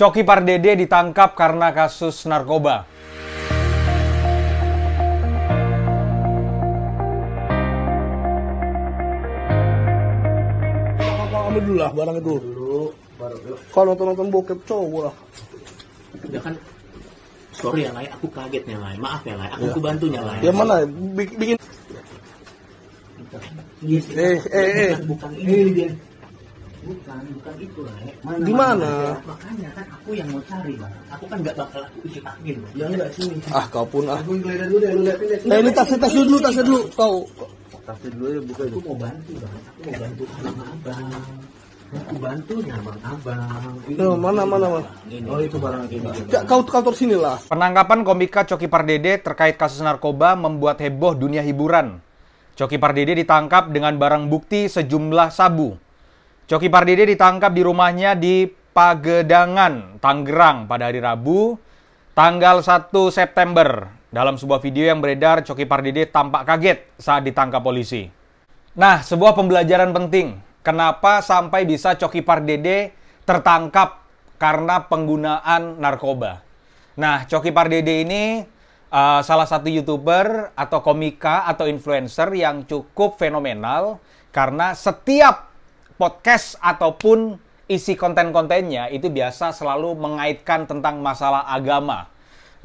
Coki Pardede ditangkap karena kasus narkoba. Ambil dulu lah barang itu. Kalau nonton bokep cowok lah. Udah kan, sorry ya Lai, aku kaget ya Lai, maaf ya Lai, aku bantunya Lai. Yang mana? Bikin. Bukan ini dia. Bukan itu Lai. Di mana? Makanya kan aku yang mau cari Bang. Aku kan nggak bakal aku isi takdir. Ya enggak sini. Ah kau pun ah. Aku geledah dulu deh, lu liatin deh. Nah ini tasnya dulu kau. Tasnya dulu ya buka. Aku mau bantu Bang. Aku mau bantu sama Abang. Aku bantunya Bang Abang. Itu mana? Ini. Oh itu barang ini. Kau kantor sini lah. Penangkapan komika Coki Pardede terkait kasus narkoba membuat heboh dunia hiburan. Coki Pardede ditangkap dengan barang bukti sejumlah sabu. Coki Pardede ditangkap di rumahnya di Pagedangan, Tangerang pada hari Rabu, tanggal 1 September. Dalam sebuah video yang beredar, Coki Pardede tampak kaget saat ditangkap polisi. Nah, sebuah pembelajaran penting. Kenapa sampai bisa Coki Pardede tertangkap karena penggunaan narkoba? Nah, Coki Pardede ini salah satu YouTuber atau komika atau influencer yang cukup fenomenal karena setiap podcast ataupun isi konten-kontennya itu biasa selalu mengaitkan tentang masalah agama.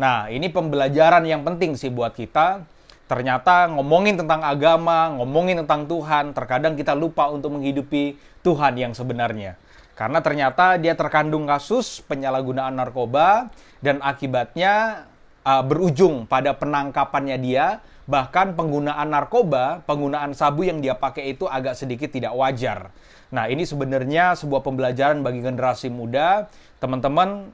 Nah, ini pembelajaran yang penting sih buat kita. Ternyata ngomongin tentang agama, ngomongin tentang Tuhan, terkadang kita lupa untuk menghidupi Tuhan yang sebenarnya. Karena ternyata dia terkandung kasus penyalahgunaan narkoba dan akibatnya berujung pada penangkapannya dia. Bahkan penggunaan narkoba, penggunaan sabu yang dia pakai itu agak sedikit tidak wajar. Nah, ini sebenarnya sebuah pembelajaran bagi generasi muda. Teman-teman,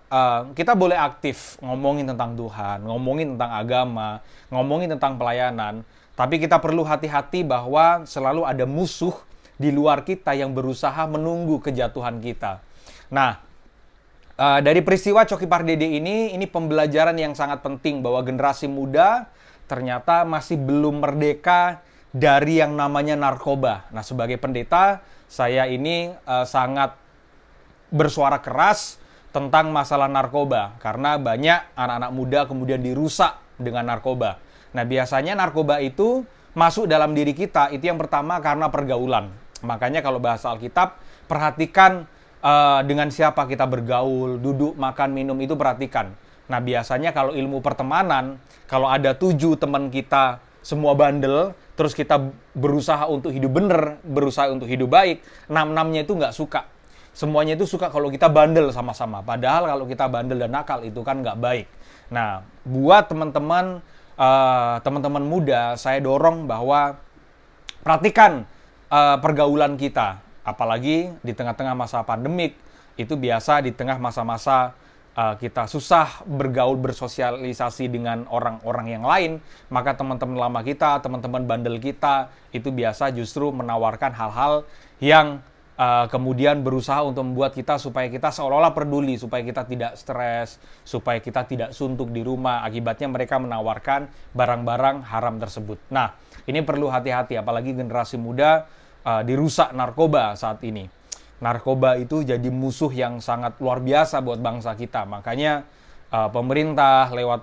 kita boleh aktif ngomongin tentang Tuhan, ngomongin tentang agama, ngomongin tentang pelayanan. Tapi kita perlu hati-hati bahwa selalu ada musuh di luar kita yang berusaha menunggu kejatuhan kita. Nah, dari peristiwa Coki Pardede ini pembelajaran yang sangat penting bahwa generasi muda ternyata masih belum merdeka dari yang namanya narkoba. Nah, sebagai pendeta, saya ini sangat bersuara keras tentang masalah narkoba. Karena banyak anak-anak muda kemudian dirusak dengan narkoba. Nah, biasanya narkoba itu masuk dalam diri kita, itu yang pertama karena pergaulan. Makanya kalau bahasa Alkitab, perhatikan dengan siapa kita bergaul, duduk, makan, minum, itu perhatikan. Nah, biasanya kalau ilmu pertemanan, kalau ada 7 teman kita semua bandel, terus kita berusaha untuk hidup bener, berusaha untuk hidup baik, 6-6-nya itu nggak suka. Semuanya itu suka kalau kita bandel sama-sama. Padahal kalau kita bandel dan nakal itu kan nggak baik. Nah, buat teman-teman muda, saya dorong bahwa perhatikan pergaulan kita. Apalagi di tengah-tengah masa pandemik, itu biasa di tengah masa-masa kita susah bergaul, bersosialisasi dengan orang-orang yang lain, maka teman-teman lama kita, teman-teman bandel kita, itu biasa justru menawarkan hal-hal yang kemudian berusaha untuk membuat kita supaya kita seolah-olah peduli, supaya kita tidak stres, supaya kita tidak suntuk di rumah. Akibatnya mereka menawarkan barang-barang haram tersebut. Nah, ini perlu hati-hati, apalagi generasi muda dirusak narkoba saat ini. Narkoba itu jadi musuh yang sangat luar biasa buat bangsa kita. Makanya pemerintah lewat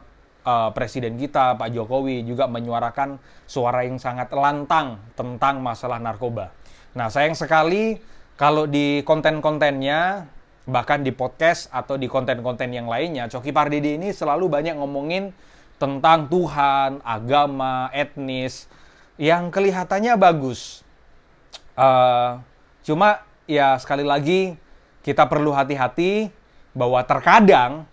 presiden kita, Pak Jokowi, juga menyuarakan suara yang sangat lantang tentang masalah narkoba. Nah, sayang sekali kalau di konten-kontennya, bahkan di podcast atau di konten-konten yang lainnya, Coki Pardede ini selalu banyak ngomongin tentang Tuhan, agama, etnis, yang kelihatannya bagus. Cuma ya sekali lagi kita perlu hati-hati bahwa terkadang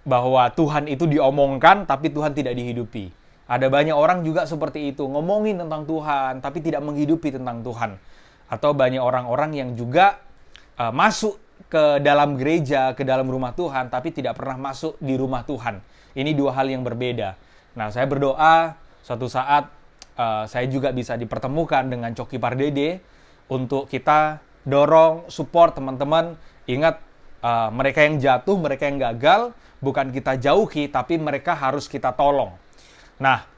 bahwa Tuhan itu diomongkan tapi Tuhan tidak dihidupi. Ada banyak orang juga seperti itu, ngomongin tentang Tuhan tapi tidak menghidupi tentang Tuhan. Atau banyak orang-orang yang juga masuk ke dalam gereja, ke dalam rumah Tuhan tapi tidak pernah masuk di rumah Tuhan. Ini dua hal yang berbeda. Nah, saya berdoa suatu saat saya juga bisa dipertemukan dengan Coki Pardede untuk kita dorong, support teman-teman. Ingat, mereka yang jatuh, mereka yang gagal, bukan kita jauhi, tapi mereka harus kita tolong. Nah,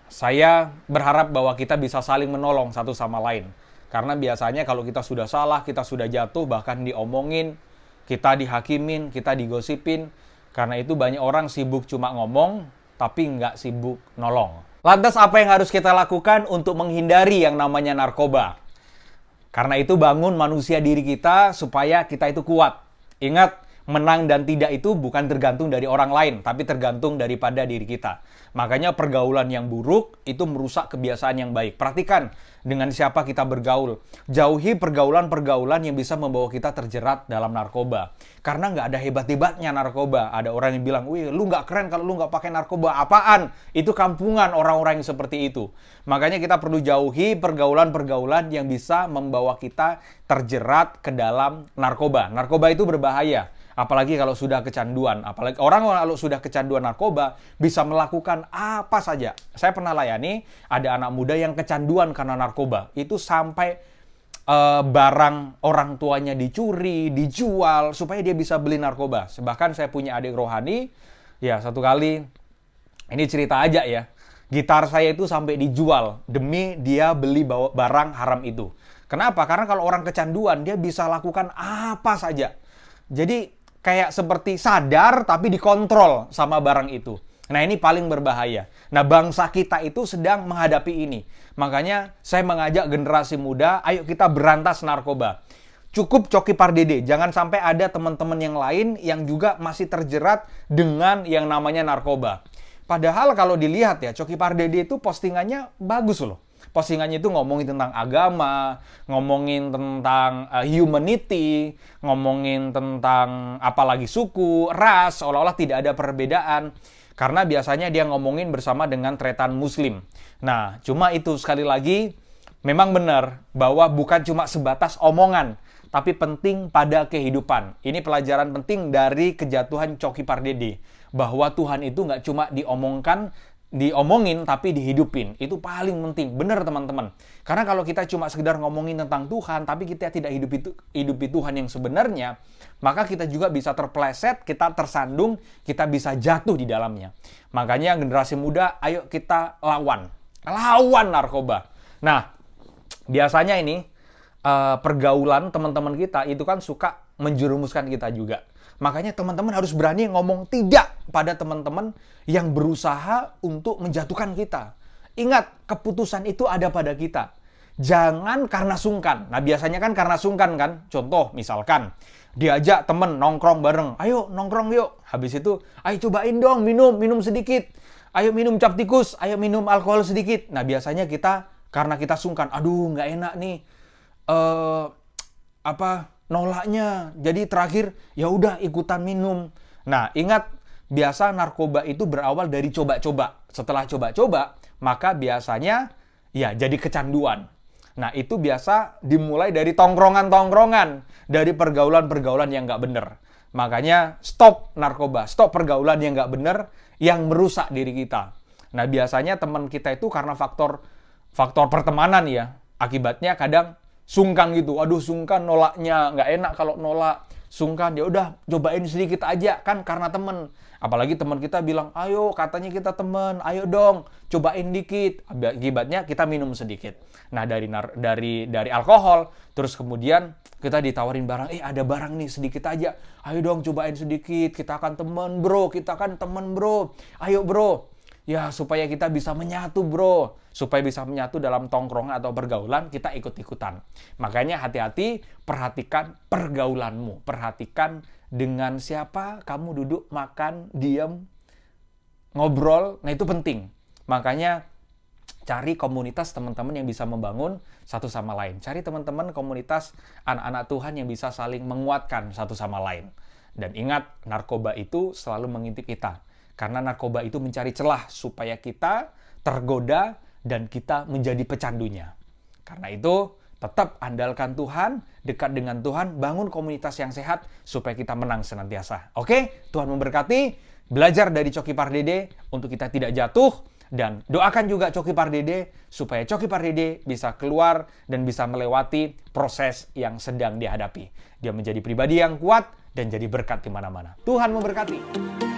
saya berharap bahwa kita bisa saling menolong satu sama lain. Karena biasanya kalau kita sudah salah, kita sudah jatuh, bahkan diomongin, kita dihakimin, kita digosipin. Karena itu banyak orang sibuk cuma ngomong, tapi nggak sibuk nolong. Lantas apa yang harus kita lakukan untuk menghindari yang namanya narkoba? Karena itu bangun manusia diri kita supaya kita itu kuat. Ingat, menang dan tidak itu bukan tergantung dari orang lain, tapi tergantung daripada diri kita. Makanya pergaulan yang buruk itu merusak kebiasaan yang baik. Perhatikan dengan siapa kita bergaul. Jauhi pergaulan-pergaulan yang bisa membawa kita terjerat dalam narkoba. Karena nggak ada hebat-hebatnya narkoba. Ada orang yang bilang, wih, lu nggak keren kalau lu nggak pakai narkoba. Apaan? Itu kampungan orang-orang yang seperti itu. Makanya kita perlu jauhi pergaulan-pergaulan yang bisa membawa kita terjerat ke dalam narkoba. Narkoba itu berbahaya. Apalagi kalau sudah kecanduan. Apalagi orang kalau sudah kecanduan narkoba bisa melakukan apa saja. Saya pernah layani ada anak muda yang kecanduan karena narkoba. Itu sampai barang orang tuanya dicuri, dijual supaya dia bisa beli narkoba. Bahkan saya punya adik rohani, ya satu kali, ini cerita aja ya. Gitar saya itu sampai dijual demi dia beli barang haram itu. Kenapa? Karena kalau orang kecanduan dia bisa lakukan apa saja. Jadi kayak seperti sadar tapi dikontrol sama barang itu. Nah, ini paling berbahaya. Nah, bangsa kita itu sedang menghadapi ini. Makanya saya mengajak generasi muda, ayo kita berantas narkoba. Cukup Coki Pardede, jangan sampai ada teman-teman yang lain yang juga masih terjerat dengan yang namanya narkoba. Padahal kalau dilihat ya, Coki Pardede itu postingannya bagus loh. Postingannya itu ngomongin tentang agama, ngomongin tentang humanity, ngomongin tentang apalagi suku, ras, seolah-olah tidak ada perbedaan. Karena biasanya dia ngomongin bersama dengan tretan muslim. Nah, cuma itu sekali lagi, memang benar bahwa bukan cuma sebatas omongan, tapi penting pada kehidupan. Ini pelajaran penting dari kejatuhan Coki Pardede. Bahwa Tuhan itu nggak cuma diomongin tapi dihidupin. Itu paling penting. Benar teman-teman. Karena kalau kita cuma sekedar ngomongin tentang Tuhan tapi kita tidak hidupi Tuhan yang sebenarnya, maka kita juga bisa terpleset, kita tersandung, kita bisa jatuh di dalamnya. Makanya generasi muda, ayo kita lawan narkoba. Nah, biasanya ini pergaulan teman-teman kita itu kan suka menjerumuskan kita juga. Makanya teman-teman harus berani ngomong tidak pada teman-teman yang berusaha untuk menjatuhkan kita. Ingat, keputusan itu ada pada kita. Jangan karena sungkan. Nah, biasanya kan karena sungkan kan. Contoh, misalkan diajak temen nongkrong bareng. Ayo nongkrong yuk. Habis itu, ayo cobain dong minum sedikit. Ayo minum cap tikus, ayo minum alkohol sedikit. Nah, biasanya kita, karena kita sungkan. Aduh, nggak enak nih. Nolaknya. Jadi terakhir ya udah ikutan minum. Nah, ingat biasa narkoba itu berawal dari coba-coba. Setelah coba-coba, maka biasanya ya jadi kecanduan. Nah, itu biasa dimulai dari tongkrongan-tongkrongan, dari pergaulan-pergaulan yang nggak bener. Makanya stop narkoba, stop pergaulan yang nggak bener, yang merusak diri kita. Nah, biasanya teman kita itu karena faktor pertemanan ya, akibatnya kadang sungkan gitu. Aduh, sungkan nolaknya, nggak enak kalau nolak. Sungkan, ya udah cobain sedikit aja kan karena temen. Apalagi teman kita bilang, ayo katanya kita temen, ayo dong cobain dikit. Akibatnya kita minum sedikit. Nah, dari alkohol, terus kemudian kita ditawarin barang, ada barang nih sedikit aja. Ayo dong cobain sedikit, kita kan temen bro, ayo bro. Ya, supaya kita bisa menyatu bro. Supaya bisa menyatu dalam tongkrongan atau pergaulan, kita ikut-ikutan. Makanya hati-hati, perhatikan pergaulanmu. Perhatikan dengan siapa kamu duduk, makan, diam, ngobrol. Nah, itu penting. Makanya cari komunitas teman-teman yang bisa membangun satu sama lain. Cari teman-teman komunitas anak-anak Tuhan yang bisa saling menguatkan satu sama lain. Dan ingat, narkoba itu selalu mengintip kita. Karena narkoba itu mencari celah supaya kita tergoda dan kita menjadi pecandunya. Karena itu, tetap andalkan Tuhan, dekat dengan Tuhan, bangun komunitas yang sehat supaya kita menang senantiasa. Oke? Tuhan memberkati. Belajar dari Coki Pardede untuk kita tidak jatuh. Dan doakan juga Coki Pardede supaya Coki Pardede bisa keluar dan bisa melewati proses yang sedang dihadapi. Dia menjadi pribadi yang kuat dan jadi berkat di mana-mana. Tuhan memberkati.